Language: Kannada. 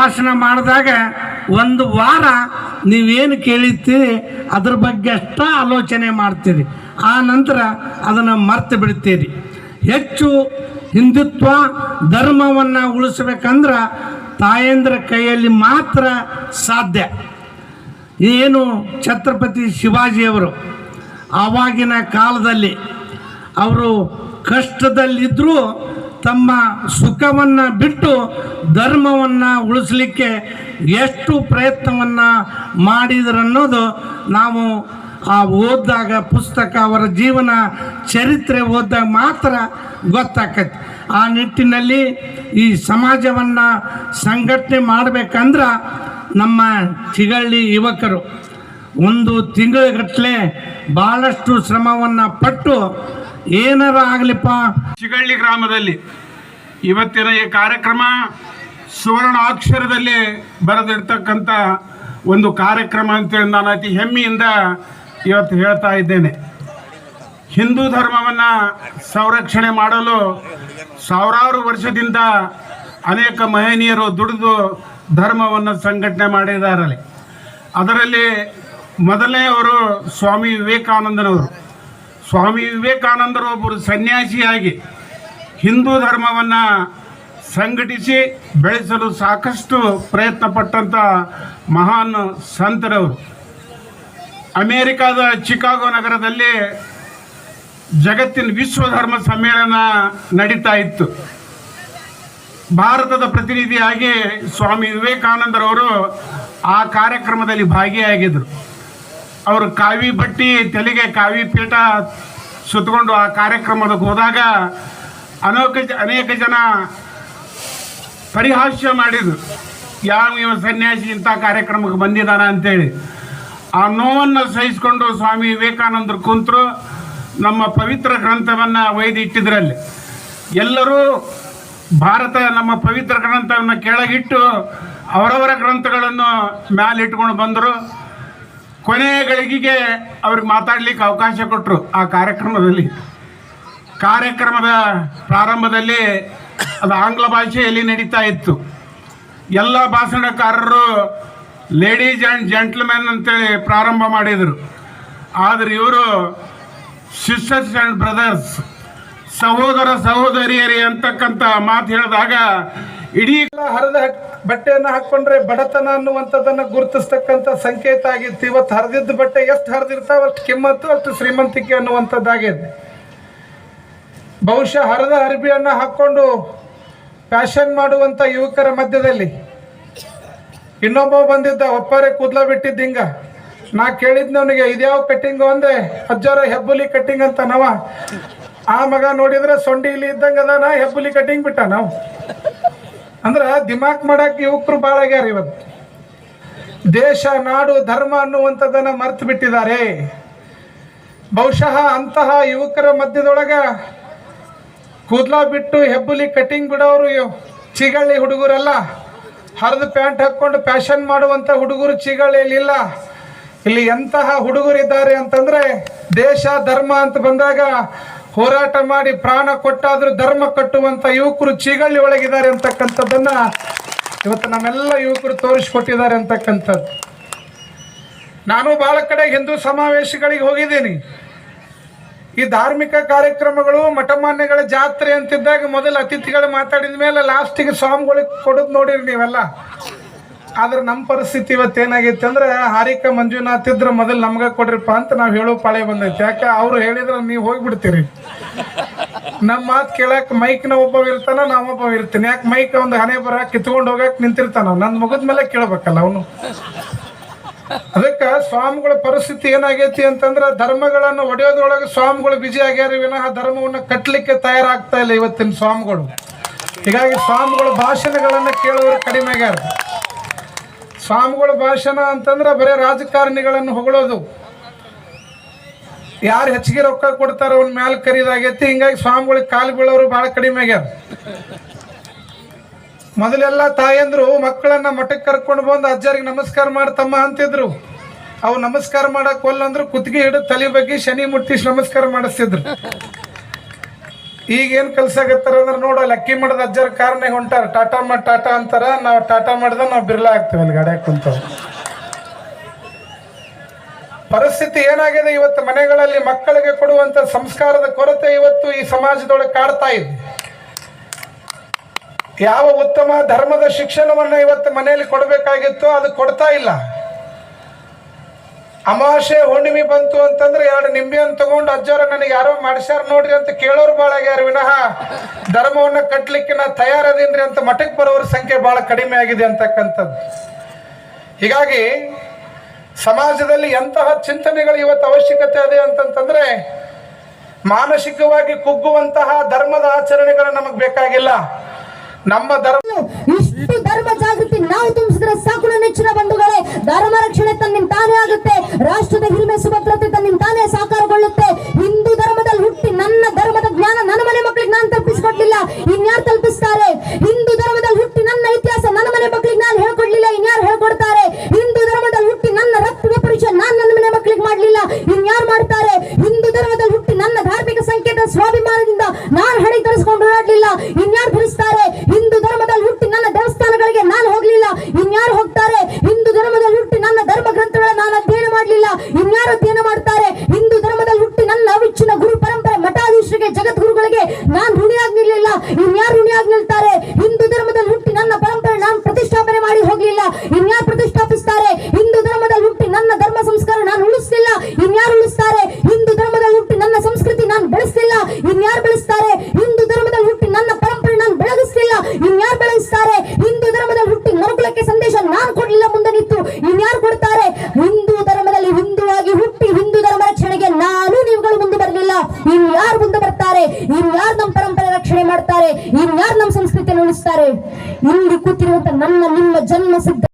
ಭಾಷಣ ಮಾಡಿದಾಗ ಒಂದು ವಾರ ನೀವೇನು ಕೇಳಿರ್ತೀರಿ ಅದ್ರ ಬಗ್ಗೆ ಅಷ್ಟ ಆಲೋಚನೆ ಮಾಡ್ತೀರಿ, ಆ ನಂತರ ಅದನ್ನು ಮರ್ತು ಬಿಡ್ತೀರಿ. ಹೆಚ್ಚು ಹಿಂದುತ್ವ ಧರ್ಮವನ್ನು ಉಳಿಸ್ಬೇಕಂದ್ರೆ ತಾಯಂದ್ರ ಕೈಯಲ್ಲಿ ಮಾತ್ರ ಸಾಧ್ಯ. ಏನು ಛತ್ರಪತಿ ಶಿವಾಜಿಯವರು ಆವಾಗಿನ ಕಾಲದಲ್ಲಿ ಅವರು ಕಷ್ಟದಲ್ಲಿದ್ದರೂ ತಮ್ಮ ಸುಖವನ್ನು ಬಿಟ್ಟು ಧರ್ಮವನ್ನು ಉಳಿಸಲಿಕ್ಕೆ ಎಷ್ಟು ಪ್ರಯತ್ನವನ್ನು ಮಾಡಿದ್ರನ್ನೋದು ನಾವು ಆ ಓದಿದಾಗ ಪುಸ್ತಕ ಅವರ ಜೀವನ ಚರಿತ್ರೆ ಓದಿದಾಗ ಮಾತ್ರ ಗೊತ್ತಾಕೈತಿ. ಆ ನಿಟ್ಟಿನಲ್ಲಿ ಈ ಸಮಾಜವನ್ನು ಸಂಘಟನೆ ಮಾಡಬೇಕಂದ್ರೆ ನಮ್ಮ ಚಿಗಳ್ಳಿ ಯುವಕರು ಒಂದು ತಿಂಗಳಗಟ್ಟಲೆ ಭಾಳಷ್ಟು ಶ್ರಮವನ್ನು ಪಟ್ಟು ಏನಾರ ಆಗಲಿಪ್ಪ. ಚಿಗಳ್ಳಿ ಗ್ರಾಮದಲ್ಲಿ ಇವತ್ತಿನ ಈ ಕಾರ್ಯಕ್ರಮ ಸುವರ್ಣ ಅಕ್ಷರದಲ್ಲಿ ಬರೆದಿರ್ತಕ್ಕಂಥ ಒಂದು ಕಾರ್ಯಕ್ರಮ ಅಂತೇಳಿ ನಾನು ಅತಿ ಹೆಮ್ಮೆಯಿಂದ ಇವತ್ತು ಹೇಳ್ತಾ ಇದ್ದೇನೆ. ಹಿಂದೂ ಧರ್ಮವನ್ನು ಸಂರಕ್ಷಣೆ ಮಾಡಲು ಸಾವಿರಾರು ವರ್ಷದಿಂದ ಅನೇಕ ಮಹನೀಯರು ದುಡಿದು ಧರ್ಮವನ್ನು ಸಂಘಟನೆ ಮಾಡಿದ್ದಾರೆ. ಅದರಲ್ಲಿ ಮೊದಲನೆಯವರು ಸ್ವಾಮಿ ವಿವೇಕಾನಂದರವರು. ಸ್ವಾಮಿ ವಿವೇಕಾನಂದರು ಒಬ್ಬರು ಸನ್ಯಾಸಿಯಾಗಿ ಹಿಂದೂ ಧರ್ಮವನ್ನು ಸಂಘಟಿಸಿ ಬೆಳೆಸಲು ಸಾಕಷ್ಟು ಪ್ರಯತ್ನ ಪಟ್ಟಂಥ ಮಹಾನ್ ಸಂತರವರು. ಅಮೇರಿಕಾದ ಚಿಕಾಗೋ ನಗರದಲ್ಲಿ ಜಗತ್ತಿನ ವಿಶ್ವ ಧರ್ಮ ಸಮ್ಮೇಳನ ನಡೀತಾ ಇತ್ತು. ಭಾರತದ ಪ್ರತಿನಿಧಿಯಾಗಿ ಸ್ವಾಮಿ ವಿವೇಕಾನಂದರವರು ಆ ಕಾರ್ಯಕ್ರಮದಲ್ಲಿ ಭಾಗಿಯಾಗಿದ್ದರು. ಅವರು ಕಾವಿ ಬಟ್ಟಿ ತಲೆಗೆ ಕಾವಿ ಪೀಠ ಸುತ್ತಕೊಂಡು ಆ ಕಾರ್ಯಕ್ರಮಕ್ಕೆ ಹೋದಾಗ ಅನೇಕ ಜನ ಪರಿಹಾಸ್ಯ ಮಾಡಿದರು, ಇವ ಸನ್ಯಾಸಿ ಇಂಥ ಕಾರ್ಯಕ್ರಮಕ್ಕೆ ಬಂದಿದ್ದಾನ ಅಂತೇಳಿ. ಆ ನೋವನ್ನು ಸಹಿಸಿಕೊಂಡು ಸ್ವಾಮಿ ವಿವೇಕಾನಂದರು ಕುಂತರು. ನಮ್ಮ ಪವಿತ್ರ ಗ್ರಂಥವನ್ನು ಒಯ್ದು ಇಟ್ಟಿದ್ರಲ್ಲಿ ಎಲ್ಲರೂ ಭಾರತ ನಮ್ಮ ಪವಿತ್ರ ಗ್ರಂಥವನ್ನು ಕೆಳಗಿಟ್ಟು ಅವರವರ ಗ್ರಂಥಗಳನ್ನು ಮ್ಯಾಲಿಟ್ಕೊಂಡು ಬಂದರು. ಕೊನೆಯ ಗಳಿಗೆಗೆ ಅವ್ರಿಗೆ ಮಾತಾಡಲಿಕ್ಕೆ ಅವಕಾಶ ಕೊಟ್ಟರು. ಆ ಕಾರ್ಯಕ್ರಮದ ಪ್ರಾರಂಭದಲ್ಲಿ ಅದು ಆಂಗ್ಲ ಭಾಷೆಯಲ್ಲಿ ನಡೀತಾ ಇತ್ತು. ಎಲ್ಲ ಭಾಷಣಕಾರರು ಲೇಡೀಸ್ ಆ್ಯಂಡ್ ಜೆಂಟ್ಲ್ಮೆನ್ ಅಂತೇಳಿ ಪ್ರಾರಂಭ ಮಾಡಿದರು. ಆದರೆ ಇವರು ಸಿಸ್ಟರ್ಸ್ ಆ್ಯಂಡ್ ಬ್ರದರ್ಸ್, ಸಹೋದರ ಸಹೋದರಿಯರಿ ಅಂತಕ್ಕಂಥ ಮಾತು ಹೇಳಿದಾಗ ಇಡೀ ಹರಿದ ಬಟ್ಟೆಯನ್ನು ಹಾಕ್ಕೊಂಡ್ರೆ ಬಡತನ ಅನ್ನುವಂಥದ್ದನ್ನು ಗುರುತಿಸ್ತಕ್ಕಂಥ ಸಂಕೇತ ಆಗಿತ್ತು. ಇವತ್ತು ಹರಿದಿದ್ದ ಬಟ್ಟೆ ಎಷ್ಟು ಹರಿದಿರ್ತಾವ ಅಷ್ಟು ಕಿಮ್ಮತ್ತು, ಅಷ್ಟು ಶ್ರೀಮಂತಿಕೆ ಅನ್ನುವಂಥದ್ದಾಗಿದೆ. ಬಹುಶಃ ಹರಿದ ಅರ್ಬಿಯನ್ನು ಹಾಕ್ಕೊಂಡು ಫ್ಯಾಷನ್ ಮಾಡುವಂಥ ಯುವಕರ ಮಧ್ಯದಲ್ಲಿ ಇನ್ನೊಬ್ಬ ಬಂದಿದ್ದ, ಒಪ್ಪಾರೆ ಕೂದಲ ಬಿಟ್ಟಿದ್ದ. ಹಿಂಗ ನಾ ಕೇಳಿದ್ನವನಿಗೆ ಇದ್ಯಾವ ಕಟ್ಟಿಂಗು ಅಂದೆ, ಅಜ್ಜಾರ ಹೆಬ್ಬುಲಿ ಕಟ್ಟಿಂಗ್ ಅಂತ ನಾವ. ಆ ಮಗ ನೋಡಿದ್ರೆ ಸೊಂಡಿ ಇಲ್ಲಿ ಇದ್ದಂಗೆ ಅದಾನ, ಹೆಬ್ಬುಲಿ ಕಟ್ಟಿಂಗ್ ಬಿಟ್ಟ. ನಾವು ಅಂದ್ರೆ ದಿಮಾಕ್ ಮಾಡಕ್ಕೆ ಯುವಕರು ಭಾಳ ಆಗ್ಯಾರ. ಇವತ್ತು ದೇಶ ನಾಡು ಧರ್ಮ ಅನ್ನುವಂಥದ್ದನ್ನು ಮರ್ತು ಬಿಟ್ಟಿದ್ದಾರೆ. ಬಹುಶಃ ಅಂತಹ ಯುವಕರ ಮಧ್ಯದೊಳಗೆ ಕೂದಲ ಬಿಟ್ಟು ಹೆಬ್ಬುಲಿ ಕಟ್ಟಿಂಗ್ ಬಿಡೋರು ಚಿಗಳ್ಳಿ ಹುಡುಗರಲ್ಲ. ಹರಿದು ಪ್ಯಾಂಟ್ ಹಾಕ್ಕೊಂಡು ಫ್ಯಾಷನ್ ಮಾಡುವಂಥ ಹುಡುಗರು ಚಿಗಳ್ಳಿಯಲ್ಲಿಲ್ಲ. ಇಲ್ಲಿ ಎಂತಹ ಹುಡುಗರಿದ್ದಾರೆ ಅಂತಂದರೆ ದೇಶ ಧರ್ಮ ಅಂತ ಬಂದಾಗ ಹೋರಾಟ ಮಾಡಿ ಪ್ರಾಣ ಕೊಟ್ಟಾದರೂ ಧರ್ಮ ಕಟ್ಟುವಂಥ ಯುವಕರು ಚಿಗಳ್ಳಿ ಒಳಗಿದ್ದಾರೆ ಅಂತಕ್ಕಂಥದ್ದನ್ನು ಇವತ್ತು ನಮ್ಮೆಲ್ಲ ಯುವಕರು ತೋರಿಸ್ಕೊಟ್ಟಿದ್ದಾರೆ ಅಂತಕ್ಕಂಥದ್ದು. ನಾನು ಭಾಳ ಕಡೆ ಹಿಂದೂ ಸಮಾವೇಶಗಳಿಗೆ ಹೋಗಿದ್ದೀನಿ. ಈ ಧಾರ್ಮಿಕ ಕಾರ್ಯಕ್ರಮಗಳು ಮಠಮಾನ್ಯಗಳ ಜಾತ್ರೆ ಅಂತಿದ್ದಾಗ ಮೊದಲು ಅತಿಥಿಗಳು ಮಾತಾಡಿದ ಮೇಲೆ ಲಾಸ್ಟಿಗೆ ಸ್ವಾಮಿಗಳಿಗೆ ಕೊಡೋದು ನೋಡಿರಿ ನೀವೆಲ್ಲ. ಆದ್ರೆ ನಮ್ಮ ಪರಿಸ್ಥಿತಿ ಇವತ್ತೇನಾಗೈತೆ ಅಂದ್ರೆ, ಹಾರಿಕ ಮಂಜುನಾಥ್ ಇದ್ರೆ ಮೊದಲು ನಮ್ಗೆ ಕೊಡ್ರಿಪ್ಪ ಅಂತ ನಾವು ಹೇಳೋ ಪಾಳೆ ಬಂದೈತೆ. ಯಾಕೆ ಅವ್ರು ಹೇಳಿದ್ರೆ ನೀವು ಹೋಗಿಬಿಡ್ತೀರಿ. ನಮ್ಮ ಮಾತು ಕೇಳಕ್ಕೆ ಮೈಕ್ನ ಒಬ್ಬ ಇರ್ತಾನ, ನಾವೊಬ್ಬ ಇರ್ತೀನಿ. ಯಾಕೆ ಮೈಕ್ ಒಂದು ಹಣೆ ಬರ ಕಿತ್ಕೊಂಡು ಹೋಗಕ್ಕೆ ನಿಂತಿರ್ತಾನ, ನನ್ನ ಮುಗಿದ ಮೇಲೆ ಕೇಳಬೇಕಲ್ಲ ಅವನು. ಅದಕ್ಕೆ ಸ್ವಾಮಿಗಳ ಪರಿಸ್ಥಿತಿ ಏನಾಗೈತಿ ಅಂತಂದ್ರೆ, ಧರ್ಮಗಳನ್ನು ಒಡೆಯೋದ್ರೊಳಗೆ ಸ್ವಾಮಿಗಳು ಬಿಜಿ ಆಗ್ಯಾರ, ವಿನಃ ಧರ್ಮವನ್ನು ಕಟ್ಟಲಿಕ್ಕೆ ತಯಾರಾಗ್ತಾ ಇಲ್ಲ ಇವತ್ತಿನ ಸ್ವಾಮಿಗಳು. ಹೀಗಾಗಿ ಸ್ವಾಮಿಗಳ ಭಾಷಣಗಳನ್ನು ಕೇಳೋರು ಕಡಿಮೆ ಆಗ್ಯಾರ. ಸ್ವಾಮಿಗಳ ಭಾಷಣ ಅಂತಂದ್ರೆ ಬರೀ ರಾಜಕಾರಣಿಗಳನ್ನು ಹೊಗಳೋದು, ಯಾರು ಹೆಚ್ಚಿಗೆ ರೊಕ್ಕ ಕೊಡ್ತಾರ ಅವ್ನ ಮ್ಯಾಲೆ ಕರೀದಾಗೈತಿ. ಹಿಂಗಾಗಿ ಸ್ವಾಮಿಗಳಿಗೆ ಕಾಲು ಬೀಳೋರು ಭಾಳ ಕಡಿಮೆ ಆಗ್ಯಾರ. ಮೊದಲೆಲ್ಲ ತಾಯಂದ್ರು ಮಕ್ಕಳನ್ನ ಮಠಕ್ಕೆ ಕರ್ಕೊಂಡು ಬಂದು ಅಜ್ಜರಿಗೆ ನಮಸ್ಕಾರ ಮಾಡ್ತಮ್ಮ ಅಂತಿದ್ರು. ಅವು ನಮಸ್ಕಾರ ಮಾಡಕ್ ಒಲ್ಲಂದ್ರು ಕುತ್ತಿಗೆ ಹಿಡಿದು ತಲೆ ಬಗ್ಗೆ ಶನಿ ಮುಟ್ಟಿಸಿ ನಮಸ್ಕಾರ ಮಾಡಿಸ್ತಿದ್ರು. ಈಗೇನು ಕಲ್ಸಾಗತ್ತಾರ ಅಂದ್ರೆ ನೋಡಲ್ಲ ಅಕ್ಕಿ ಮಠದ ಅಜ್ಜರ ಕಾರಣ ಹೊಂಟಾರ ಟಾಟಾ ಮಾಡಿ ಟಾಟಾ ಅಂತಾರ. ನಾವು ಟಾಟಾ ಮಾಡಿದ ನಾವು ಬಿರ್ಲಾ ಆಗ್ತೀವಿ ಅಲ್ಲಿ ಗಾಡ್ಯಾಗ ಕುಂತವ್. ಪರಿಸ್ಥಿತಿ ಏನಾಗಿದೆ ಇವತ್ತು ಮನೆಗಳಲ್ಲಿ ಮಕ್ಕಳಿಗೆ ಕೊಡುವಂತ ಸಂಸ್ಕಾರದ ಕೊರತೆ ಇವತ್ತು ಈ ಸಮಾಜದೊಳಗೆ ಕಾಡ್ತಾ ಇದೆ. ಯಾವ ಉತ್ತಮ ಧರ್ಮದ ಶಿಕ್ಷಣವನ್ನ ಇವತ್ತು ಮನೆಯಲ್ಲಿ ಕೊಡಬೇಕಾಗಿತ್ತು ಅದು ಕೊಡ್ತಾ ಇಲ್ಲ. ಅಮಾವಾಸ್ಯೆ ಹುಣ್ಣಿಮೆ ಬಂತು ಅಂತಂದ್ರೆ 2 ನಿಂಬೆಯನ್ನು ತಗೊಂಡು ಅಜ್ಜಾರ ನನಗೆ ಯಾರೋ ಮಾಡಿಸ್ಯಾರ ನೋಡ್ರಿ ಅಂತ ಕೇಳೋರು ಭಾಳ ಆಗ್ಯಾರ ವಿನಃ ಧರ್ಮವನ್ನ ಕಟ್ಟಲಿಕ್ಕೆ ನಾ ತಯಾರದೀನ್ರಿ ಅಂತ ಮಠಕ್ಕೆ ಬರೋರ ಸಂಖ್ಯೆ ಬಹಳ ಕಡಿಮೆ ಆಗಿದೆ ಅಂತಕ್ಕಂಥದ್ದು. ಹೀಗಾಗಿ ಸಮಾಜದಲ್ಲಿ ಎಂತಹ ಚಿಂತನೆಗಳು ಇವತ್ತು ಅವಶ್ಯಕತೆ ಇದೆ ಅಂತಂತಂದ್ರೆ ಮಾನಸಿಕವಾಗಿ ಕುಗ್ಗುವಂತಹ ಧರ್ಮದ ಆಚರಣೆಗಳು ನಮಗೆ ಬೇಕಾಗಿಲ್ಲ. ನಮ್ಮ ಧರ್ಮ ಇಷ್ಟು ಧರ್ಮ ಜಾಗೃತಿ ನಾವು ತುಂಬಿಸಿದ್ರೆ ಸಾಕು ನನ್ನ ನೆಚ್ಚಿನ ಬಂಧುಗಳೇ. ಧರ್ಮ ರಕ್ಷಣೆ ತನ್ನಿಂದ ತಾನೇ ಆಗುತ್ತೆ. ರಾಷ್ಟ್ರದ ಹಿರಿಮೆ ಸುಭದ್ರತೆ ತನ್ನಿಂದ ತಾನೇ ಸಾಕಾರಗೊಳ್ಳುತ್ತೆ. ಹಿಂದೂ ಧರ್ಮದಲ್ಲಿ ಹುಟ್ಟಿ ನನ್ನ ಧರ್ಮದ ಜ್ಞಾನ ನನ್ನ ಮನೆ ಮಕ್ಕಳಿಗೆ ನಾನು ತಲುಪಿಸ್ಕೊಡ್ಲಿಲ್ಲ, ಇನ್ಯಾರು ತಲುಪಿಸ್ತಾರೆ? ಹಿಂದೂ ಧರ್ಮದಲ್ಲಿ ಹುಟ್ಟಿ ನನ್ನ ಇತಿಹಾಸ ನನ್ನ ಮನೆ ಮಕ್ಕಳಿಗೆ ನಾನು ಹೇಳ್ಕೊಡ್ಲಿಲ್ಲ, ಇನ್ಯಾರು ಹೇಳ್ಕೊಡ್ತಾರೆ? ಹಿಂದೂ ಧರ್ಮದಲ್ಲಿ ಹುಟ್ಟಿ ನನ್ನ ರಕ್ತದ ಪರಿಚಯ ನಾನು ನನ್ನ ಮನೆ ಮಕ್ಕಳಿಗೆ ಮಾಡ್ಲಿಲ್ಲ, ಇನ್ಯಾರು ಮಾಡ್ತಾರೆ? ಹಿಂದೂ ಧರ್ಮದಲ್ಲಿ ಹುಟ್ಟಿ ನನ್ನ ಧಾರ್ಮಿಕ ಸಂಕೇತ ಸ್ವಾಭಿಮಾನದಿಂದ ನಾನು ಹಣೆ ಧರಿಸ್ಕೊಂಡು ಓಡಾಡ್ಲಿಲ್ಲ, ಇನ್ಯಾರು ಧರಿಸ್ತಾರೆ? ಹಿಂದೂ ಧರ್ಮದಲ್ಲಿ ಹುಟ್ಟಿ ನನ್ನ ದೇವಸ್ಥಾನಗಳಿಗೆ ನಾನು ಹೋಗ್ಲಿಲ್ಲ, ಇನ್ಯಾರು ಹೋಗ್ತಾರೆ? ಹಿಂದೂ ಧರ್ಮದಲ್ಲಿ ಹುಟ್ಟಿ ನನ್ನ ಧರ್ಮ ಗ್ರಂಥಗಳ ನಾನು ಅಧ್ಯಯನ ಮಾಡಲಿಲ್ಲ, ಇನ್ಯಾರು ಅಧ್ಯಯನ ಮಾಡ್ತಾರೆ? ಹಿಂದೂ ಧರ್ಮದಲ್ಲಿ ಹುಟ್ಟಿ ನನ್ನ ಅವಿಚ್ಛಿನ್ನ ಗುರು ಪರಂಪರೆ ಮಠಾಧೀಶರಿಗೆ ಜಗದ್ಗುರುಗಳಿಗೆ ನಾನು ಋಣಿಯಾಗಿ ನಿಲ್ಲಲಿಲ್ಲ, ಇನ್ಯಾರು ಋಣಿಯಾಗಿ ನಿಲ್ತಾರೆ? ಹಿಂದೂ ಧರ್ಮದಲ್ಲಿ ಹುಟ್ಟಿ ನನ್ನ ಪರಂಪರೆ ನಾನು ಪ್ರತಿಷ್ಠಾಪನೆ ಮಾಡಿ ಹೋಗ್ಲಿಲ್ಲ, ಇನ್ಯಾರು ಪ್ರತಿಷ್ಠಾಪಿಸ್ತಾರೆ? ಹಿಂದೂ ಧರ್ಮದಲ್ಲಿ ಹುಟ್ಟಿ ನನ್ನ ಧರ್ಮ ಸಂಸ್ಕಾರ ನಾನು ಉಳಿಸ್ಲಿಲ್ಲ, ಇನ್ಯಾರು ಉಳಿಸ್ತಾರೆ? ಹಿಂದೂ ಧರ್ಮದಲ್ಲಿ ಹುಟ್ಟಿ ನನ್ನ ಸಂಸ್ಕೃತಿ ನಾನು ಬೆಳೆಸ್ಲಿಲ್ಲ, ಇನ್ಯಾರು ಬೆಳೆಸ್ತಾರೆ? ಹಿಂದೂ ಧರ್ಮದಲ್ಲಿ ಹುಟ್ಟಿ ನನ್ನ ಪರಂಪರೆ ನಾನು ಬೆಳಗಿಸ್ಲಿಲ್ಲ, ಇನ್ಯಾರು ಬೆಳೆಸ್ತಾರೆ? ಹಿಂದೂ ಧರ್ಮದಲ್ಲಿ ಹುಟ್ಟಿ ಮನುಕುಲಕ್ಕೆ ಸಂದೇಶ ನಾನು ಕೊಡ್ಲಿಲ್ಲ, ಮುಂದೆ ನಿಂತು ಇನ್ಯಾರು ಕೊಡ್ತಾರೆ? ಹಿಂದೂ ಧರ್ಮದಲ್ಲಿ ಹಿಂದೂವಾಗಿ ಹುಟ್ಟಿ ಹಿಂದೂ ಧರ್ಮ ರಕ್ಷಣೆಗೆ ನಾನು ನೀವುಗಳು ಮುಂದೆ ಬರಲಿಲ್ಲ, ಇನ್ಯಾರು ಮುಂದೆ ಬರ್ತಾರೆ? ಇನ್ಯಾರು ನಮ್ಮ ಪರಂಪರೆ ರಕ್ಷಣೆ ಮಾಡ್ತಾರೆ? ಇನ್ಯಾರು ನಮ್ಮ ಸಂಸ್ಕೃತಿಯನ್ನು ಉಳಿಸ್ತಾರೆ? ಇಲ್ಲಿ ಕೂತಿರುವಂತ ನನ್ನ ನಿಮ್ಮ ಜನ್ಮ ಸಿದ್ಧ